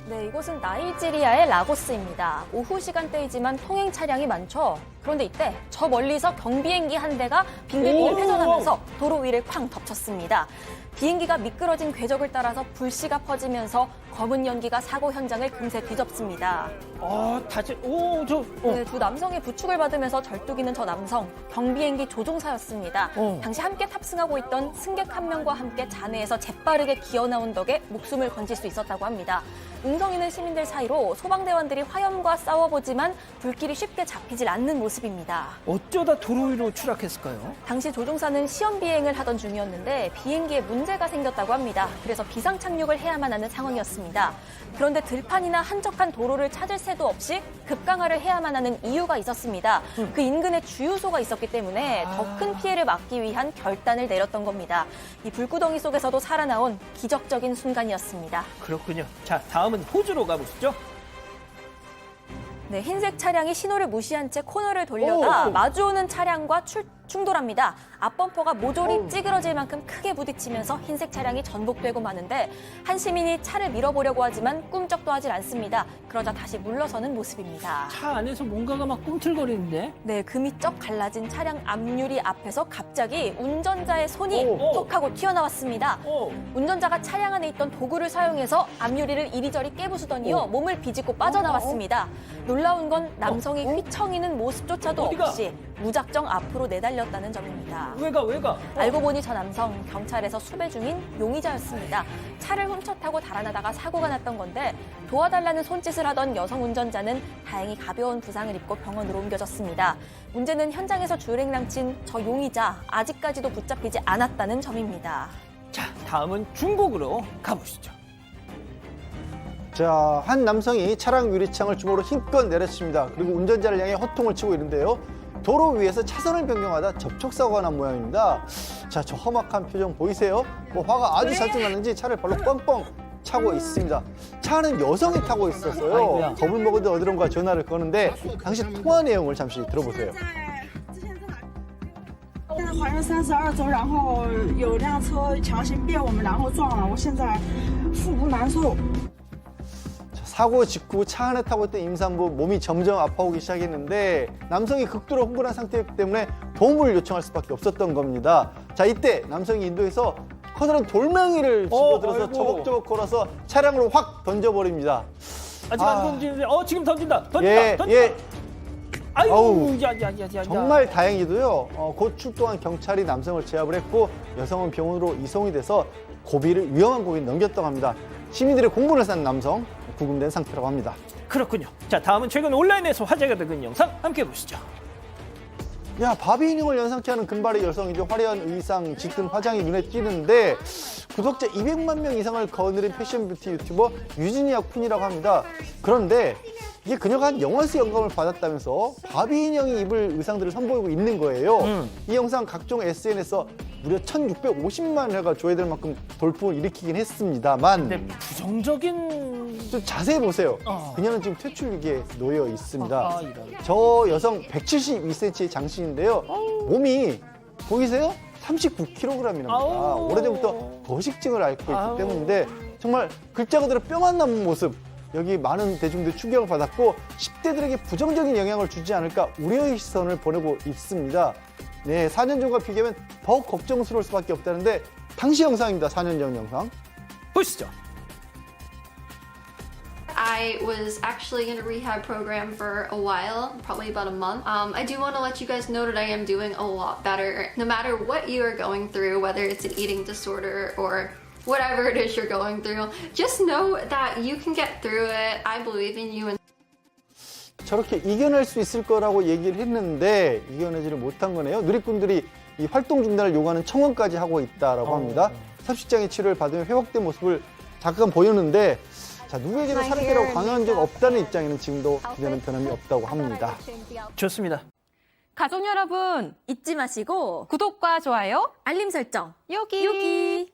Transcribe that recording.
네, 이곳은 나이지리아의 라고스입니다. 오후 시간대이지만 통행 차량이 많죠. 그런데 이때 저 멀리서 경비행기 한 대가 빙글빙글 회전하면서 도로 위를 쾅 덮쳤습니다. 비행기가 미끄러진 궤적을 따라서 불씨가 퍼지면서 검은 연기가 사고 현장을 금세 뒤덮습니다. 네, 두 남성의 부축을 받으면서 절뚝이는 저 남성, 경비행기 조종사였습니다. 당시 함께 탑승하고 있던 승객 한 명과 함께 잔해에서 재빠르게 기어 나온 덕에 목숨을 건질 수 있었다고 합니다. 음성 있는 시민들 사이로 소방대원들이 화염과 싸워보지만 불길이 쉽게 잡히질 않는 모습입니다. 어쩌다 도로 위로 추락했을까요? 당시 조종사는 시험 비행을 하던 중이었는데 비행기에 문제가 생겼다고 합니다. 그래서 비상 착륙을 해야만 하는 상황이었습니다. 그런데 들판이나 한적한 도로를 찾을 새도 없이 급강하를 해야만 하는 이유가 있었습니다. 그 인근에 주유소가 있었기 때문에 더 큰 피해를 막기 위한 결단을 내렸던 겁니다. 이 불구덩이 속에서도 살아나온 기적적인 순간이었습니다. 그렇군요. 자, 다음은 호주로 가보시죠. 네, 흰색 차량이 신호를 무시한 채 코너를 돌려다 마주오는 차량과 충돌합니다. 앞범퍼가 모조리 찌그러질 만큼 크게 부딪히면서 흰색 차량이 전복되고 마는데 한 시민이 차를 밀어보려고 하지만 꿈쩍도 하질 않습니다. 그러자 다시 물러서는 모습입니다. 차 안에서 뭔가가 막 꿈틀거리는데? 네, 금이 쩍 갈라진 차량 앞유리 앞에서 갑자기 운전자의 손이 톡 하고 튀어나왔습니다. 운전자가 차량 안에 있던 도구를 사용해서 앞유리를 이리저리 깨부수더니요 몸을 비집고 빠져나왔습니다. 놀라운 건 남성이 휘청이는 모습조차도 어디가? 없이 무작정 앞으로 내달렸다는 점입니다. 왜가? 알고 보니 저 남성 경찰에서 수배 중인 용의자였습니다. 차를 훔쳐 타고 달아나다가 사고가 났던 건데 도와달라는 손짓을 하던 여성 운전자는 다행히 가벼운 부상을 입고 병원으로 옮겨졌습니다. 문제는 현장에서 주행랑친 저 용의자 아직까지도 붙잡히지 않았다는 점입니다. 자, 다음은 중국으로 가보시죠. 자, 한 남성이 차량 유리창을 주먹으로 힘껏 내렸습니다. 그리고 운전자를 향해 호통을 치고 있는데요. 도로 위에서 차선을 변경하다 접촉사고가 난 모양입니다. 자, 저 험악한 표정 보이세요? 뭐 화가 아주 잔뜩 났는지 차를 발로 뻥뻥 차고 있습니다. 차는 여성이 타고 있었어요. 아이고야. 겁을 먹은 듯 어디론가 전화를 거는데 당시 통화 내용을 잠시 들어보세요. 现在怀孕32周，然后有辆车强行别我们，然后撞了。我现在腹部难受。 사고 직후 차 안에 타고 있던 임산부 몸이 점점 아파오기 시작했는데 남성이 극도로 흥분한 상태였기 때문에 도움을 요청할 수밖에 없었던 겁니다. 자, 이때 남성이 인도에서 커다란 돌멩이를 집어들어서 아이고. 저벅저벅 걸어서 차량으로 확 던져버립니다. 아직 안 던지는데, 지금 던진다. 예. 아이고, 아우, 야. 정말 다행히도요. 곧 출동한 경찰이 남성을 제압을 했고 여성은 병원으로 이송이 돼서 위험한 고비를 넘겼다고 합니다. 시민들의 공분을 산 남성 구금된 상태라고 합니다. 그렇군요. 자, 다음은 최근 온라인에서 화제가 되는 영상 함께 보시죠. 야, 바비 인형을 연상케 하는 금발의 여성이죠. 화려한 의상, 짙은 화장이 눈에 띄는데 구독자 200만 명 이상을 거느린 패션 뷰티 유튜버 유진이아 쿤이라고 합니다. 그런데 이게 그녀가 한 영화에서 영감을 받았다면서 바비 인형이 입을 의상들을 선보이고 있는 거예요. 이 영상 각종 SNS에서 무려 1,650만 회가 조회될 만큼 돌풍을 일으키긴 했습니다만 근데 부정적인 좀 자세히 보세요. 그녀는 지금 퇴출 위기에 놓여 있습니다. 이런. 저 여성 172cm의 장신인데요. 몸이 보이세요? 39kg이랍니다. 아우. 오래전부터 거식증을 앓고 있기 아우. 때문인데 정말 글자 그대로 뼈만 남은 모습. 여기 많은 대중들이 충격을 받았고 10대들에게 부정적인 영향을 주지 않을까 우려의 시선을 보내고 있습니다. 네, 4년 전과 비교하면 더욱 걱정스러울 수밖에 없다는데 당시 영상입니다. 4년 전 영상. 보시죠. I was actually in a rehab program for a while, probably about a month. I do want to let you guys know that I am doing a lot better. No matter what you are going through, whether it's an eating disorder or whatever it is you're going through, just know that you can get through it. I believe in you. And 저렇게 이겨낼 수 있을 거라고 얘기를 했는데 이겨내지를 못한 거네요. 누리꾼들이 이 활동 중단을 요구하는 청원까지 하고 있다라고 합니다. 삽시장의 치료를 받으며 회복된 모습을 잠깐 보였는데 자, 누구에게도 살인죄라고 강요한 적 없다는 입장에는 지금도 기대는 변함이 없다고 합니다. 좋습니다. 가족 여러분 잊지 마시고 구독과 좋아요 알림 설정 여기.